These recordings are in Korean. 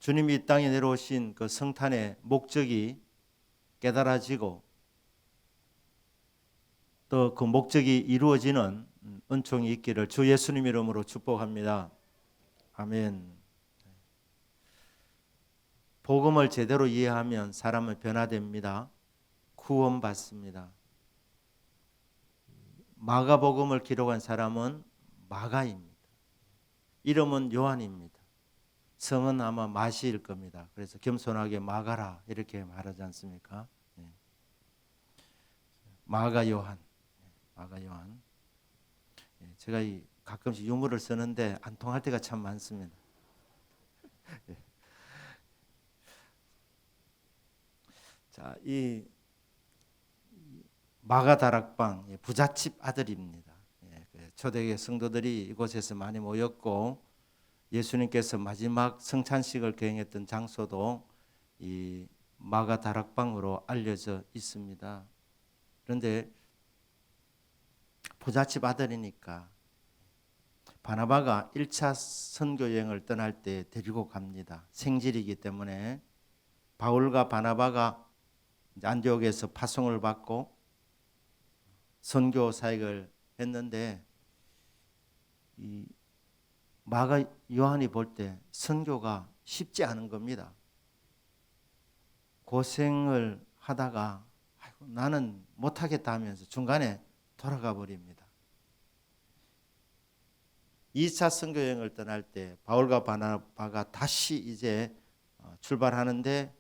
주님이 이 땅에 내려오신 그 성탄의 목적이 깨달아지고 또 그 목적이 이루어지는 은총이 있기를 주 예수님 이름으로 축복합니다. 아멘. 복음을 제대로 이해하면 사람은 변화됩니다. 구원받습니다. 마가복음을 기록한 사람은 마가입니다. 이름은 요한입니다. 성은 아마 마시일 겁니다. 그래서 겸손하게 마가라 이렇게 말하지 않습니까? 마가 요한. 마가 요한. 제가 가끔씩 유머를 쓰는데 안 통할 때가 참 많습니다. 자, 이 마가 다락방 부잣집 아들입니다. 초대교회 성도들이 이곳에서 많이 모였고 예수님께서 마지막 성찬식을 거행했던 장소도 이 마가 다락방으로 알려져 있습니다. 그런데 부잣집 아들이니까 바나바가 1차 선교 여행을 떠날 때 데리고 갑니다. 생질이기 때문에 바울과 바나바가 안디옥에서 파송을 받고 선교 사역을 했는데 이 마가 요한이 볼 때 선교가 쉽지 않은 겁니다. 고생을 하다가 나는 못하겠다 하면서 중간에 돌아가 버립니다. 2차 선교 여행을 떠날 때 바울과 바나바가 다시 이제 출발하는데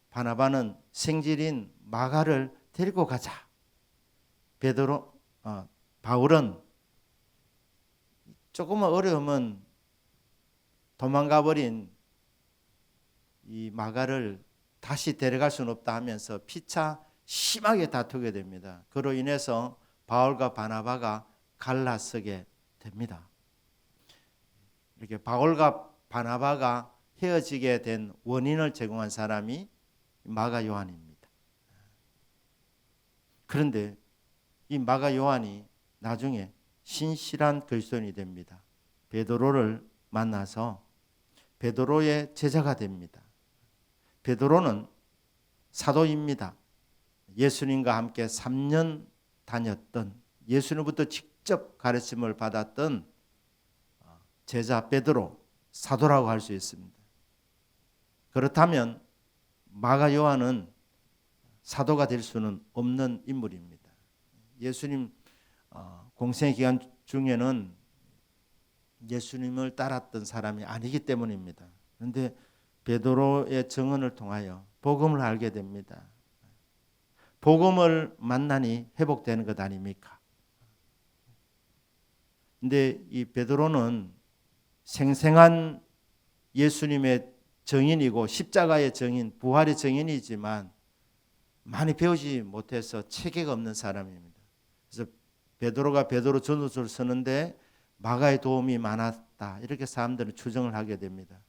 바나바는 생질인 마가를 데리고 가자. 바울은 조금만 어려우면 도망가 버린 이 마가를 다시 데려갈 수는 없다 하면서 피차 심하게 다투게 됩니다. 그로 인해서 바울과 바나바가 갈라서게 됩니다. 이렇게 바울과 바나바가 헤어지게 된 원인을 제공한 사람이 마가 요한입니다. 그런데 이 마가 요한이 나중에 신실한 그리스도인이 됩니다. 베드로를 만나서 베드로의 제자가 됩니다. 베드로는 사도입니다. 예수님과 함께 3년 다녔던 예수님부터 직접 가르침을 받았던 제자 베드로 사도라고 할 수 있습니다. 그렇다면 마가 요한은 사도가 될 수는 없는 인물입니다. 예수님 공생 기간 중에는 예수님을 따랐던 사람이 아니기 때문입니다. 그런데 베드로의 증언을 통하여 복음을 알게 됩니다. 복음을 만나니 회복되는 것 아닙니까? 근데 이 베드로는 생생한 예수님의 증인이고 십자가의 증인, 부활의 증인이지만 많이 배우지 못해서 체계가 없는 사람입니다. 그래서 베드로가 베드로 전후서를 쓰는데 마가의 도움이 많았다. 이렇게 사람들은 추정을 하게 됩니다.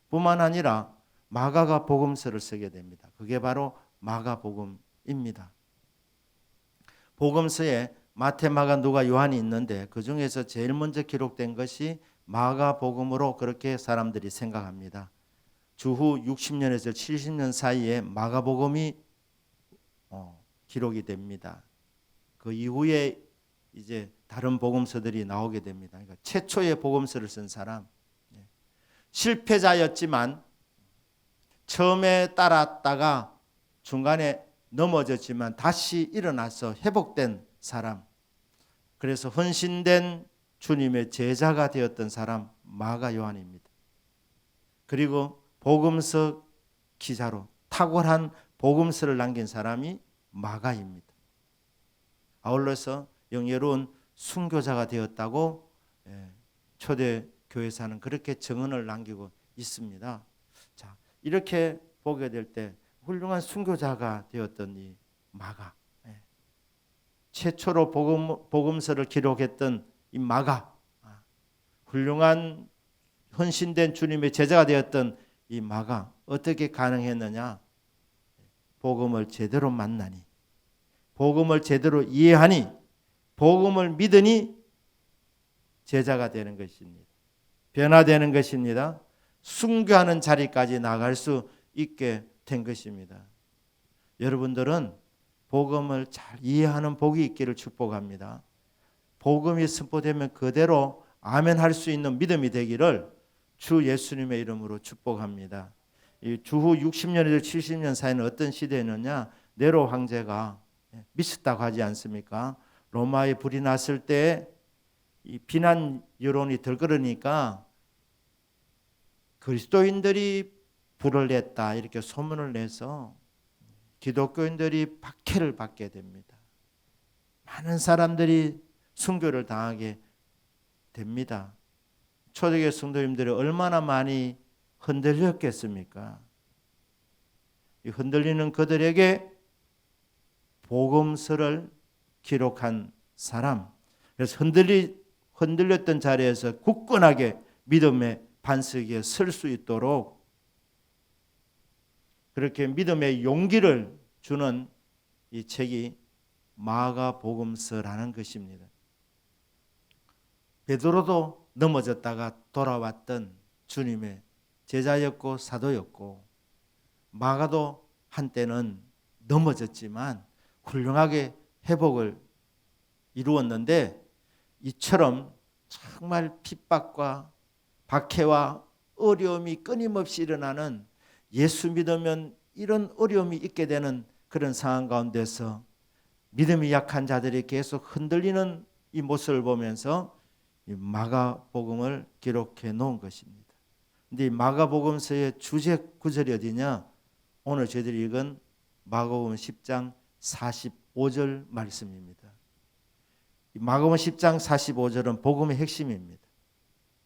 뿐만 아니라 마가가 복음서를 쓰게 됩니다. 그게 바로 마가복음입니다. 복음서에 마태, 마가, 누가, 요한이 있는데 그 중에서 제일 먼저 기록된 것이 마가복음으로 그렇게 사람들이 생각합니다. 주후 60년에서 70년 사이에 마가복음이 기록이 됩니다. 그 이후에 이제 다른 복음서들이 나오게 됩니다. 그러니까 최초의 복음서를 쓴 사람, 실패자였지만 처음에 따랐다가 중간에 넘어졌지만 다시 일어나서 회복된 사람, 그래서 헌신된 주님의 제자가 되었던 사람 마가 요한입니다. 그리고 복음서 기자로 탁월한 복음서를 남긴 사람이 마가입니다. 아울러서 영예로운 순교자가 되었다고 초대 교회사는 그렇게 증언을 남기고 있습니다. 자, 이렇게 보게 될 때 훌륭한 순교자가 되었던 이 마가, 최초로 복음서를 기록했던 이 마가, 훌륭한 헌신된 주님의 제자가 되었던 이 마가 어떻게 가능했느냐? 복음을 제대로 만나니, 복음을 제대로 이해하니, 복음을 믿으니 제자가 되는 것입니다. 변화되는 것입니다. 순교하는 자리까지 나갈 수 있게 된 것입니다. 여러분들은 복음을 잘 이해하는 복이 있기를 축복합니다. 복음이 선포되면 그대로 아멘 할 수 있는 믿음이 되기를 주 예수님의 이름으로 축복합니다. 이 주후 60년에서 70년 사이는 어떤 시대였느냐? 네로 황제가 미쳤다고 하지 않습니까? 로마에 불이 났을 때 이 비난 여론이 들끓으니까 그리스도인들이 불을 냈다 이렇게 소문을 내서 기독교인들이 박해를 받게 됩니다. 많은 사람들이 순교를 당하게 됩니다. 초대교회 성도님들이 얼마나 많이 흔들렸겠습니까? 이 흔들리는 그들에게 복음서를 기록한 사람, 그래서 흔들렸던 자리에서 굳건하게 믿음의 반석에 설 수 있도록 그렇게 믿음의 용기를 주는 이 책이 마가복음서라는 것입니다. 베드로도 넘어졌다가 돌아왔던 주님의 제자였고 사도였고, 마가도 한때는 넘어졌지만 훌륭하게 회복을 이루었는데, 이처럼 정말 핍박과 박해와 어려움이 끊임없이 일어나는, 예수 믿으면 이런 어려움이 있게 되는 그런 상황 가운데서 믿음이 약한 자들이 계속 흔들리는 이 모습을 보면서 이 마가복음을 기록해 놓은 것입니다. 근데 이 마가복음서의 주제 구절이 어디냐? 오늘 저희들이 읽은 마가복음 10장 45절 말씀입니다. 마가복음 10장 45절은 복음의 핵심입니다.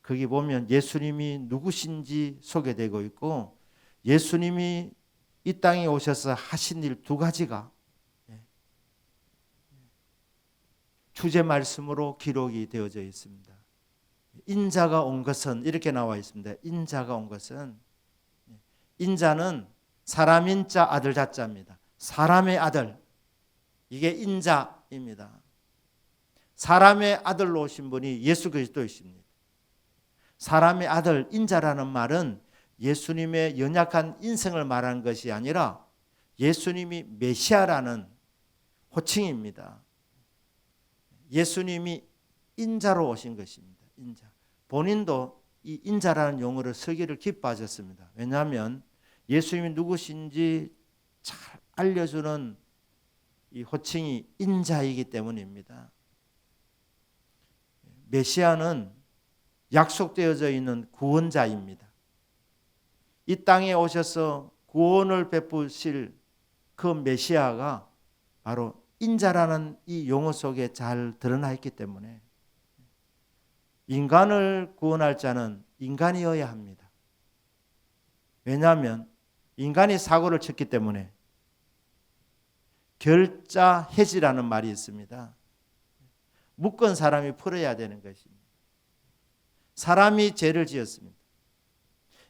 거기 보면 예수님이 누구신지 소개되고 있고, 예수님이 이 땅에 오셔서 하신 일 두 가지가 주제 말씀으로 기록이 되어져 있습니다. 인자가 온 것은 이렇게 나와 있습니다. 인자가 온 것은, 인자는 사람 인자 아들 자자입니다. 사람의 아들, 이게 인자입니다. 사람의 아들로 오신 분이 예수 그리스도이십니다. 사람의 아들, 인자라는 말은 예수님의 연약한 인생을 말하는 것이 아니라 예수님이 메시아라는 호칭입니다. 예수님이 인자로 오신 것입니다. 인자. 본인도 이 인자라는 용어를 쓰기를 기뻐하셨습니다. 왜냐하면 예수님이 누구신지 잘 알려주는 이 호칭이 인자이기 때문입니다. 메시아는 약속되어져 있는 구원자입니다. 이 땅에 오셔서 구원을 베푸실 그 메시아가 바로 인자라는 이 용어 속에 잘 드러나 있기 때문에 인간을 구원할 자는 인간이어야 합니다. 왜냐하면 인간이 사고를 쳤기 때문에 결자해지라는 말이 있습니다. 묶은 사람이 풀어야 되는 것입니다. 사람이 죄를 지었습니다.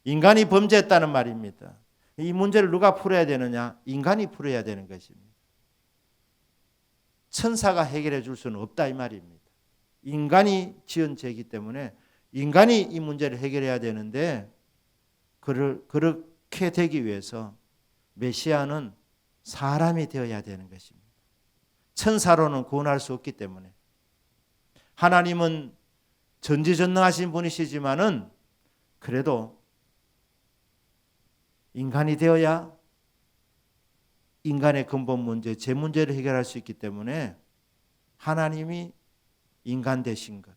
인간이 범죄했다는 말입니다. 이 문제를 누가 풀어야 되느냐? 인간이 풀어야 되는 것입니다. 천사가 해결해 줄 수는 없다 이 말입니다. 인간이 지은 죄이기 때문에 인간이 이 문제를 해결해야 되는데, 그렇게 되기 위해서 메시아는 사람이 되어야 되는 것입니다. 천사로는 구원할 수 없기 때문에. 하나님은 전지전능하신 분이시지만은 그래도 인간이 되어야 인간의 근본 문제, 죄 문제를 해결할 수 있기 때문에 하나님이 인간 되신 것,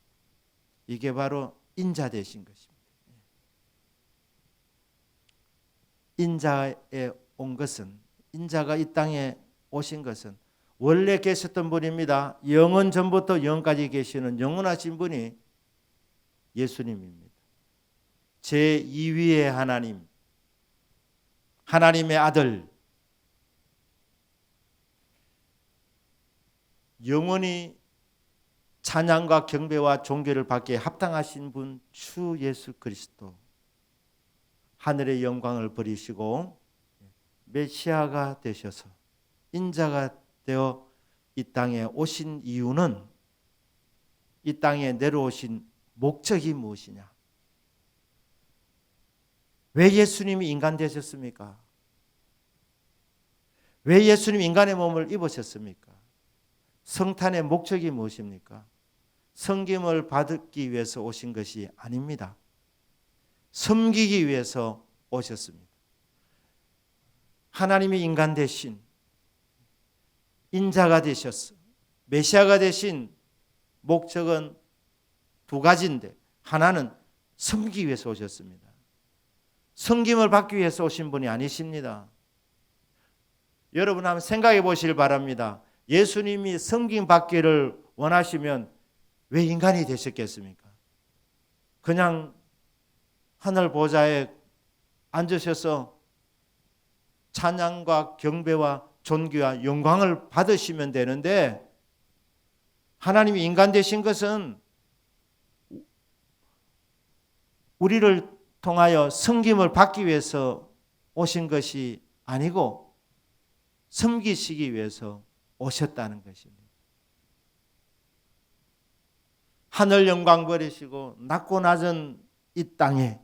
이게 바로 인자 되신 것입니다. 인자에 온 것은, 인자가 이 땅에 오신 것은 원래 계셨던 분입니다. 영원 전부터 영원까지 계시는 영원하신 분이 예수님입니다. 제2위의 하나님, 하나님의 아들, 영원히 찬양과 경배와 존귀를 받기에 합당하신 분 주 예수 그리스도, 하늘의 영광을 버리시고 메시아가 되셔서 인자가 되어 이 땅에 오신 이유는, 이 땅에 내려오신 목적이 무엇이냐? 왜 예수님이 인간 되셨습니까? 왜 예수님이 인간의 몸을 입으셨습니까? 성탄의 목적이 무엇입니까? 섬김을 받기 위해서 오신 것이 아닙니다. 섬기기 위해서 오셨습니다. 하나님이 인간 되신 인자가 되셨어. 메시아가 되신 목적은 두 가지인데 하나는 섬기기 위해서 오셨습니다. 섬김을 받기 위해서 오신 분이 아니십니다. 여러분 한번 생각해 보시길 바랍니다. 예수님이 섬김 받기를 원하시면 왜 인간이 되셨겠습니까? 그냥 하늘 보좌에 앉으셔서 찬양과 경배와 존귀와 영광을 받으시면 되는데 하나님이 인간 되신 것은 우리를 통하여 섬김을 받기 위해서 오신 것이 아니고 섬기시기 위해서 오셨다는 것입니다. 하늘 영광 버리시고 낮고 낮은 이 땅에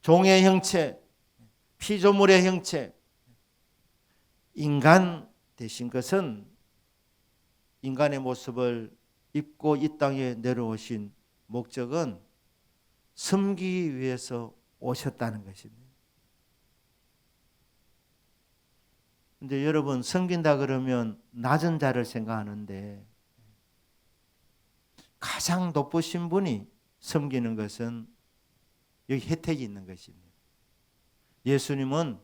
종의 형체, 피조물의 형체, 인간 되신 것은 인간의 모습을 입고 이 땅에 내려오신 목적은 섬기기 위해서 오셨다는 것입니다. 근데 여러분 섬긴다 그러면 낮은 자를 생각하는데 가장 높으신 분이 섬기는 것은 여기 혜택이 있는 것입니다. 예수님은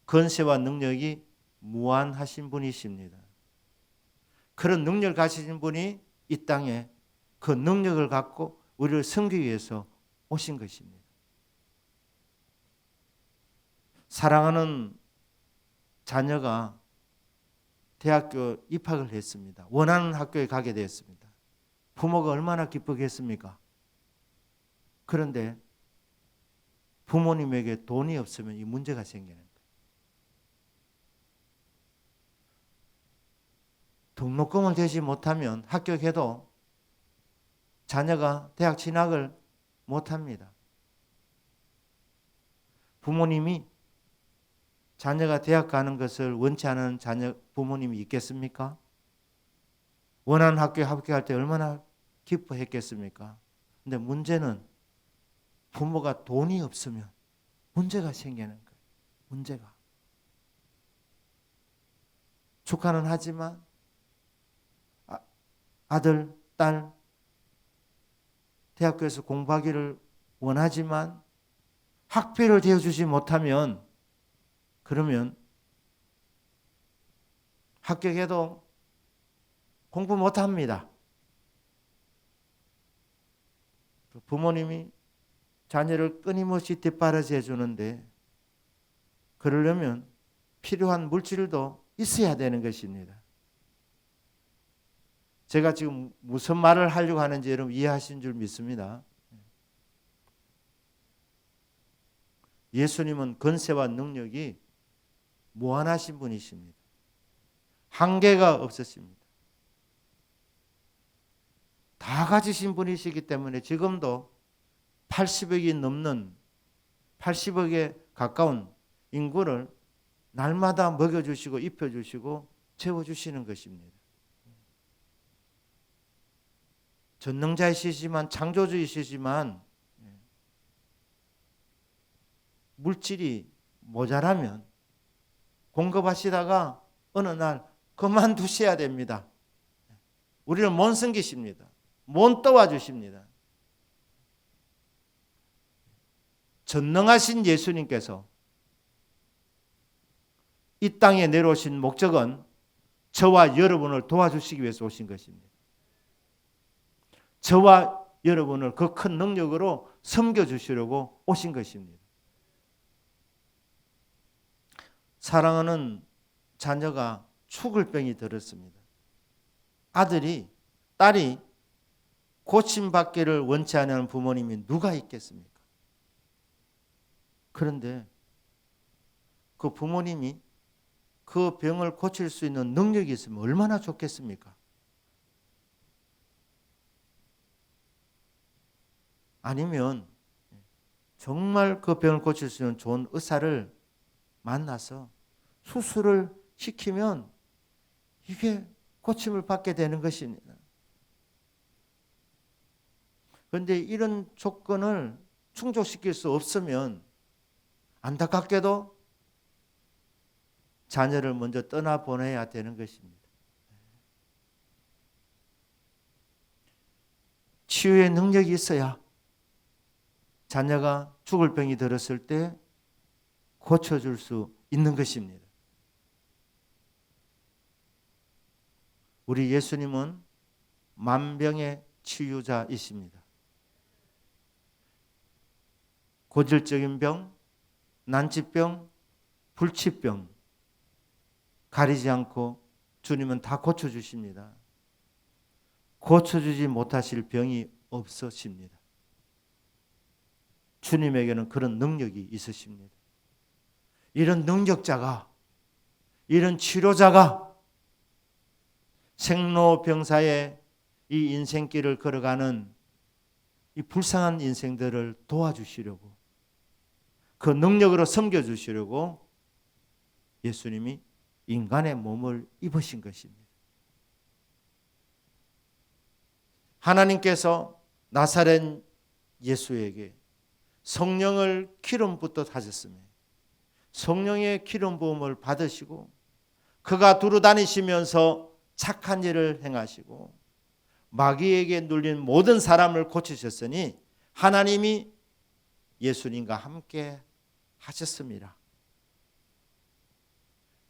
권세와 능력이 무한하신 분이십니다. 그런 능력을 가지신 분이 이 땅에 그 능력을 갖고 우리를 섬기기 위해서 오신 것입니다. 사랑하는 자녀가 대학교 입학을 했습니다. 원하는 학교에 가게 되었습니다. 부모가 얼마나 기쁘겠습니까? 그런데 부모님에게 돈이 없으면 이 문제가 생기는 거예요. 등록금을 대지 못하면 합격해도 자녀가 대학 진학을 못합니다. 부모님이 자녀가 대학 가는 것을 원치 않은 부모님이 있겠습니까? 원하는 학교에 합격할 때 얼마나 기뻐했겠습니까? 근데 문제는 부모가 돈이 없으면 문제가 생기는 거예요. 문제가. 축하는 하지만 아들, 딸 대학교에서 공부하기를 원하지만 학비를 대어주지 못하면 그러면 합격해도 공부 못합니다. 부모님이 자녀를 끊임없이 뒷바라지 해주는데 그러려면 필요한 물질도 있어야 되는 것입니다. 제가 지금 무슨 말을 하려고 하는지 여러분 이해하신 줄 믿습니다. 예수님은 권세와 능력이 무한하신 분이십니다. 한계가 없으십니다. 다 가지신 분이시기 때문에 지금도 80억이 넘는 80억에 가까운 인구를 날마다 먹여주시고 입혀주시고 채워주시는 것입니다. 전능자이시지만 창조주이시지만 물질이 모자라면 공급하시다가 어느 날 그만두셔야 됩니다. 우리를 못 섬기십니다. 못 도와주십니다. 전능하신 예수님께서 이 땅에 내려오신 목적은 저와 여러분을 도와주시기 위해서 오신 것입니다. 저와 여러분을 그 큰 능력으로 섬겨주시려고 오신 것입니다. 사랑하는 자녀가 죽을 병이 들었습니다. 아들이, 딸이 고침받기를 원치 않는 부모님이 누가 있겠습니까? 그런데 그 부모님이 그 병을 고칠 수 있는 능력이 있으면 얼마나 좋겠습니까? 아니면 정말 그 병을 고칠 수 있는 좋은 의사를 만나서 수술을 시키면 이게 고침을 받게 되는 것입니다. 그런데 이런 조건을 충족시킬 수 없으면 안타깝게도 자녀를 먼저 떠나보내야 되는 것입니다. 치유의 능력이 있어야 자녀가 죽을 병이 들었을 때 고쳐줄 수 있는 것입니다. 우리 예수님은 만병의 치유자이십니다. 고질적인 병, 난치병, 불치병 가리지 않고 주님은 다 고쳐주십니다. 고쳐주지 못하실 병이 없으십니다. 주님에게는 그런 능력이 있으십니다. 이런 능력자가, 이런 치료자가 생로병사의 이 인생길을 걸어가는 이 불쌍한 인생들을 도와주시려고, 그 능력으로 섬겨주시려고 예수님이 인간의 몸을 입으신 것입니다. 하나님께서 나사렛 예수에게 성령을 기름 붓듯 하셨으며 성령의 기름 부음을 받으시고 그가 두루 다니시면서 착한 일을 행하시고 마귀에게 눌린 모든 사람을 고치셨으니 하나님이 예수님과 함께 하셨습니다.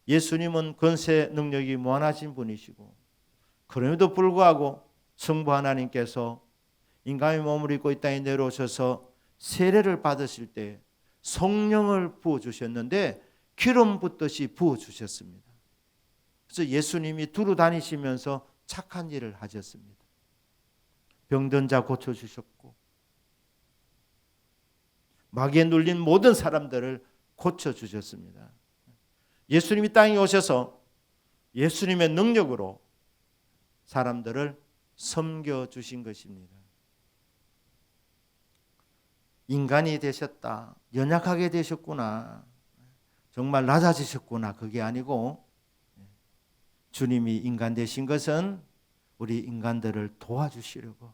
예수님은 권세 능력이 무한하신 분이시고 그럼에도 불구하고 성부 하나님께서 인간의 몸을 입고 이 땅에 내려오셔서 세례를 받으실 때 성령을 부어주셨는데 기름 붓듯이 부어주셨습니다. 그래서 예수님이 두루 다니시면서 착한 일을 하셨습니다. 병든 자 고쳐주셨고 마귀에 눌린 모든 사람들을 고쳐주셨습니다. 예수님이 땅에 오셔서 예수님의 능력으로 사람들을 섬겨주신 것입니다. 인간이 되셨다, 연약하게 되셨구나, 정말 낮아지셨구나, 그게 아니고 주님이 인간 되신 것은 우리 인간들을 도와주시려고,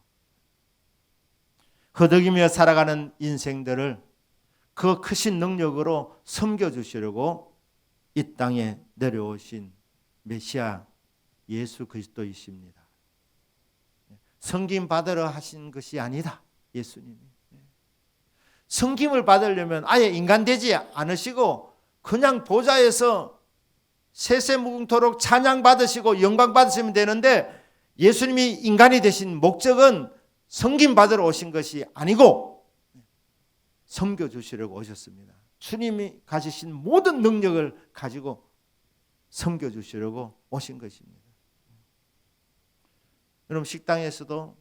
허덕이며 살아가는 인생들을 그 크신 능력으로 섬겨주시려고 이 땅에 내려오신 메시아 예수 그리스도이십니다. 섬김 받으러 하신 것이 아니다. 예수님이 섬김을 받으려면 아예 인간 되지 않으시고 그냥 보좌에서 세세무궁토록 찬양 받으시고 영광 받으시면 되는데, 예수님이 인간이 되신 목적은 섬김 받으러 오신 것이 아니고 섬겨주시려고 오셨습니다. 주님이 가지신 모든 능력을 가지고 섬겨주시려고 오신 것입니다. 여러분, 식당에서도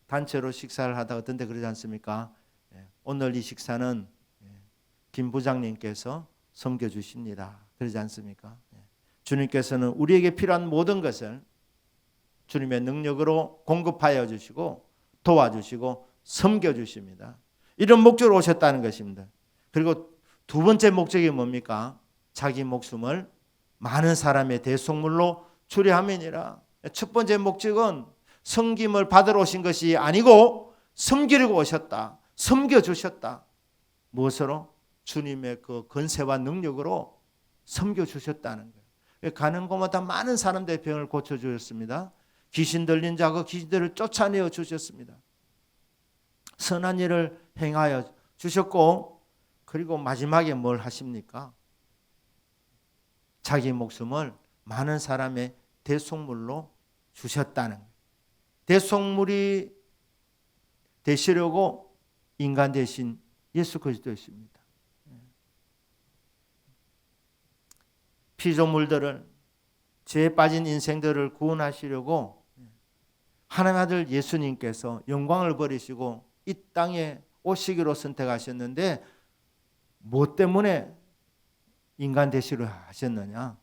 단체로 식사를 하다 어떤 데 그러지 않습니까? 오늘 이 식사는 김 부장님께서 섬겨주십니다, 그러지 않습니까? 주님께서는 우리에게 필요한 모든 것을 주님의 능력으로 공급하여 주시고 도와주시고 섬겨주십니다. 이런 목적으로 오셨다는 것입니다. 그리고 두 번째 목적이 뭡니까? 자기 목숨을 많은 사람의 대속물로 주례함이니라. 첫 번째 목적은 섬김을 받으러 오신 것이 아니고 섬기려고 오셨다, 섬겨주셨다. 무엇으로? 주님의 그 권세와 능력으로 섬겨주셨다는 거예요. 가는 곳마다 많은 사람들의 병을 고쳐주셨습니다. 귀신 들린 자 그 귀신들을 쫓아내어 주셨습니다. 선한 일을 행하여 주셨고, 그리고 마지막에 뭘 하십니까? 자기 목숨을 많은 사람의 대속물로 주셨다는 거예요. 대속물이 되시려고 인간 대신 예수 그리스도였습니다. 피조물들을, 죄에 빠진 인생들을 구원하시려고 하나님 아들 예수님께서 영광을 버리시고 이 땅에 오시기로 선택하셨는데, 무엇 때문에 인간 되시려 하셨느냐?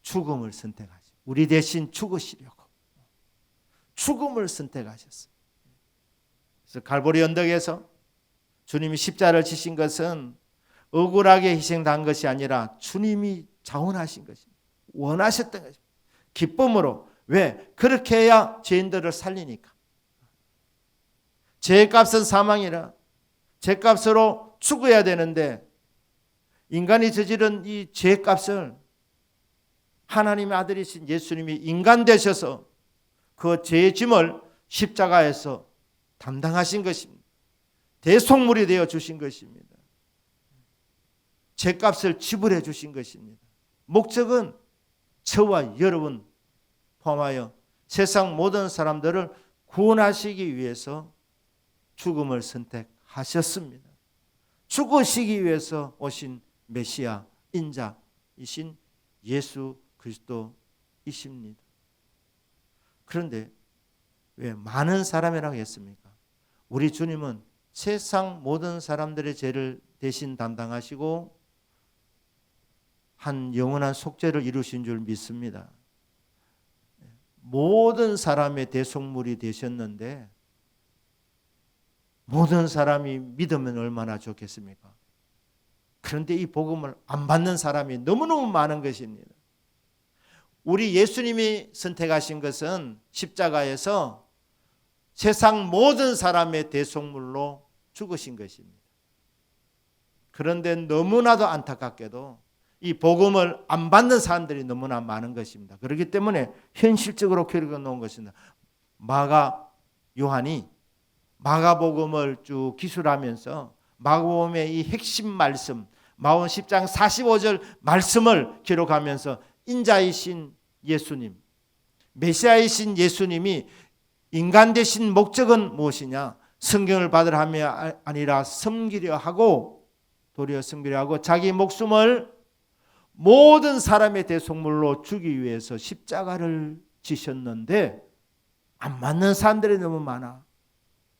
죽음을 선택하시고 우리 대신 죽으시려고 죽음을 선택하셨어요. 그래서 갈보리 언덕에서 주님이 십자가를 지신 것은 억울하게 희생당한 것이 아니라 주님이 자원하신 것입니다. 원하셨던 것입니다. 기쁨으로. 왜? 그렇게 해야 죄인들을 살리니까. 죄값은 사망이라. 죄값으로 죽어야 되는데 인간이 저지른 이 죄값을 하나님의 아들이신 예수님이 인간 되셔서 그 죄의 짐을 십자가에서 담당하신 것입니다. 대속물이 되어 주신 것입니다. 죄값을 지불해 주신 것입니다. 목적은 저와 여러분 포함하여 세상 모든 사람들을 구원하시기 위해서 죽음을 선택하셨습니다. 죽으시기 위해서 오신 메시아 인자이신 예수 그리스도이십니다. 그런데 왜 많은 사람이라고 했습니까? 우리 주님은 세상 모든 사람들의 죄를 대신 담당하시고 한 영원한 속죄를 이루신 줄 믿습니다. 모든 사람의 대속물이 되셨는데 모든 사람이 믿으면 얼마나 좋겠습니까? 그런데 이 복음을 안 받는 사람이 너무너무 많은 것입니다. 우리 예수님이 선택하신 것은 십자가에서 세상 모든 사람의 대속물로 죽으신 것입니다. 그런데 너무나도 안타깝게도 이 복음을 안 받는 사람들이 너무나 많은 것입니다. 그렇기 때문에 현실적으로 기록해 놓은 것입니다. 요한이 마가복음을 쭉 기술하면서 마가복음의 이 핵심 말씀, 마가복음 10장 45절 말씀을 기록하면서 인자이신 예수님, 메시아이신 예수님이 인간 되신 목적은 무엇이냐? 성경을 받으려 함이 아니라 섬기려 하고 도리어 섬기려 하고 자기 목숨을 모든 사람의 대속물로 주기 위해서 십자가를 지셨는데 안 맞는 사람들이 너무 많아.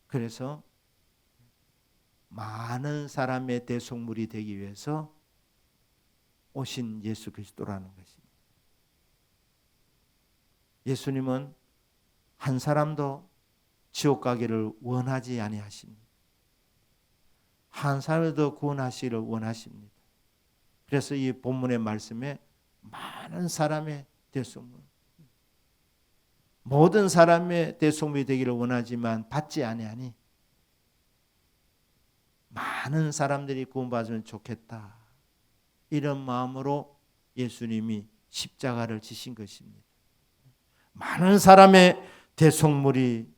그래서 많은 사람의 대속물이 되기 위해서 오신 예수 그리스도라는 것입니다. 예수님은 한 사람도 지옥 가기를 원하지 아니하십니다. 한 사람도 구원하시기를 원하십니다. 그래서 이 본문의 말씀에 많은 사람의 대속물, 모든 사람의 대속물이 되기를 원하지만 받지 아니하니 많은 사람들이 구원받으면 좋겠다. 이런 마음으로 예수님이 십자가를 지신 것입니다. 많은 사람의 대속물이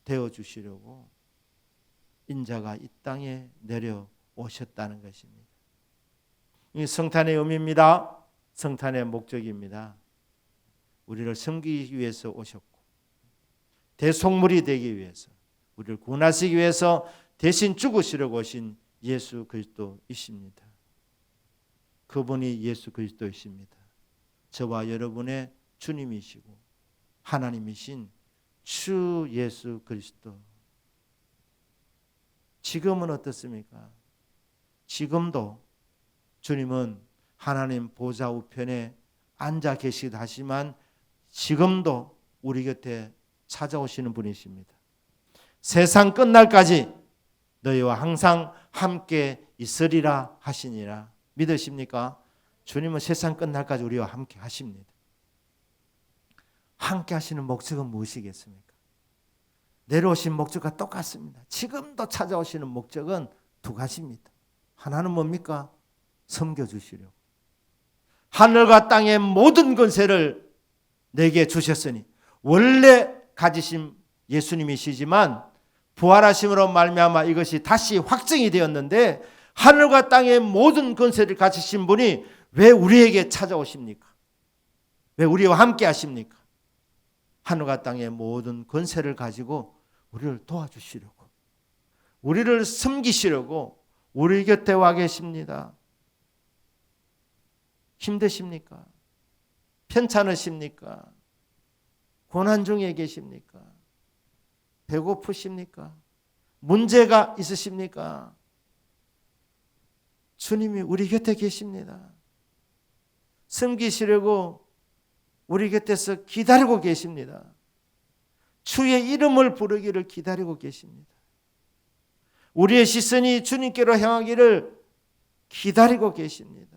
되어주시려고 인자가 이 땅에 내려오셨다는 것입니다. 이 성탄의 의미입니다. 성탄의 목적입니다. 우리를 섬기기 위해서 오셨고 대속물이 되기 위해서 우리를 구원하시기 위해서 대신 죽으시려고 오신 예수 그리스도이십니다. 그분이 예수 그리스도이십니다. 저와 여러분의 주님이시고 하나님이신 주 예수 그리스도. 지금은 어떻습니까? 지금도 주님은 하나님 보좌 우편에 앉아 계시기도 하지만 지금도 우리 곁에 찾아오시는 분이십니다. 세상 끝날까지 너희와 항상 함께 있으리라 하시니라. 믿으십니까? 주님은 세상 끝날까지 우리와 함께 하십니다. 함께 하시는 목적은 무엇이겠습니까? 내려오신 목적과 똑같습니다. 지금도 찾아오시는 목적은 두 가지입니다. 하나는 뭡니까? 섬겨주시려고. 하늘과 땅의 모든 권세를 내게 주셨으니 원래 가지신 예수님이시지만 부활하심으로 말미암아 이것이 다시 확정이 되었는데 하늘과 땅의 모든 권세를 가지신 분이 왜 우리에게 찾아오십니까? 왜 우리와 함께 하십니까? 하늘과 땅의 모든 권세를 가지고 우리를 도와주시려고, 우리를 섬기시려고 우리 곁에 와 계십니다. 힘드십니까? 편찮으십니까? 고난 중에 계십니까? 배고프십니까? 문제가 있으십니까? 주님이 우리 곁에 계십니다. 섬기시려고 우리 곁에서 기다리고 계십니다. 주의 이름을 부르기를 기다리고 계십니다. 우리의 시선이 주님께로 향하기를 기다리고 계십니다.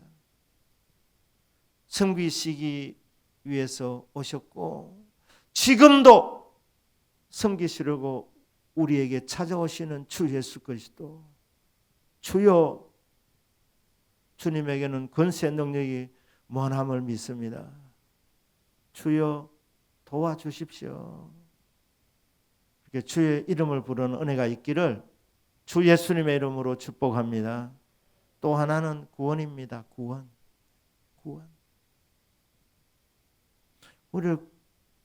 섬기시기 위해서 오셨고 지금도 섬기시려고 우리에게 찾아오시는 주 예수 그리스도, 주여, 주님에게는 권세 능력이 무한함을 믿습니다. 주여 도와주십시오. 이렇게 주의 이름을 부르는 은혜가 있기를 주 예수님의 이름으로 축복합니다. 또 하나는 구원입니다. 구원. 우리를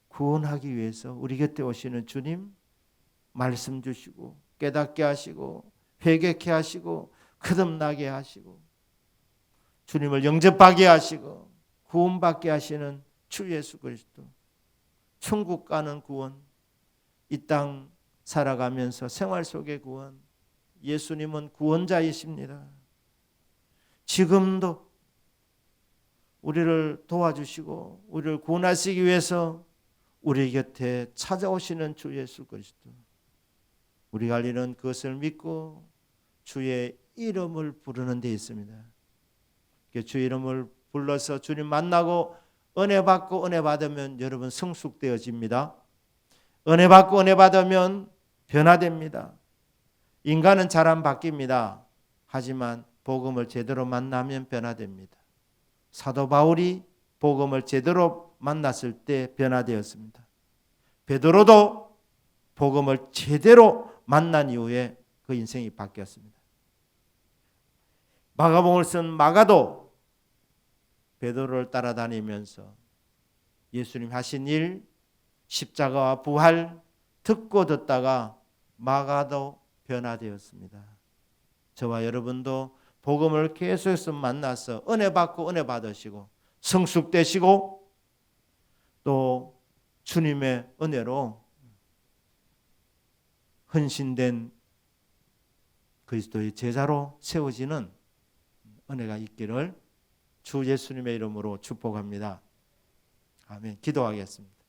구원하기 위해서 우리 곁에 오시는 주님, 말씀 주시고 깨닫게 하시고 회개케 하시고 거듭나게 하시고 주님을 영접하게 하시고 구원받게 하시는 주 예수 그리스도, 천국 가는 구원, 이 땅 살아가면서 생활 속의 구원, 예수님은 구원자이십니다. 지금도 우리를 도와주시고 우리를 구원하시기 위해서 우리 곁에 찾아오시는 주 예수 그리스도, 우리가 알리는 그것을 믿고 주의 이름을 부르는 데 있습니다. 주의 이름을 불러서 주님 만나고 은혜 받고 은혜 받으면 여러분 성숙되어집니다. 은혜 받고 은혜 받으면 변화됩니다. 인간은 잘 안 바뀝니다. 하지만 복음을 제대로 만나면 변화됩니다. 사도 바울이 복음을 제대로 만났을 때 변화되었습니다. 베드로도 복음을 제대로 만난 이후에 그 인생이 바뀌었습니다. 마가복음을 쓴 마가도 베드로를 따라다니면서 예수님 하신 일, 십자가와 부활 듣고 듣다가 마가도 변화되었습니다. 저와 여러분도 복음을 계속해서 만나서 은혜 받고 은혜 받으시고 성숙되시고 또 주님의 은혜로 헌신된 그리스도의 제자로 세워지는 은혜가 있기를 주 예수님의 이름으로 축복합니다. 아멘. 기도하겠습니다.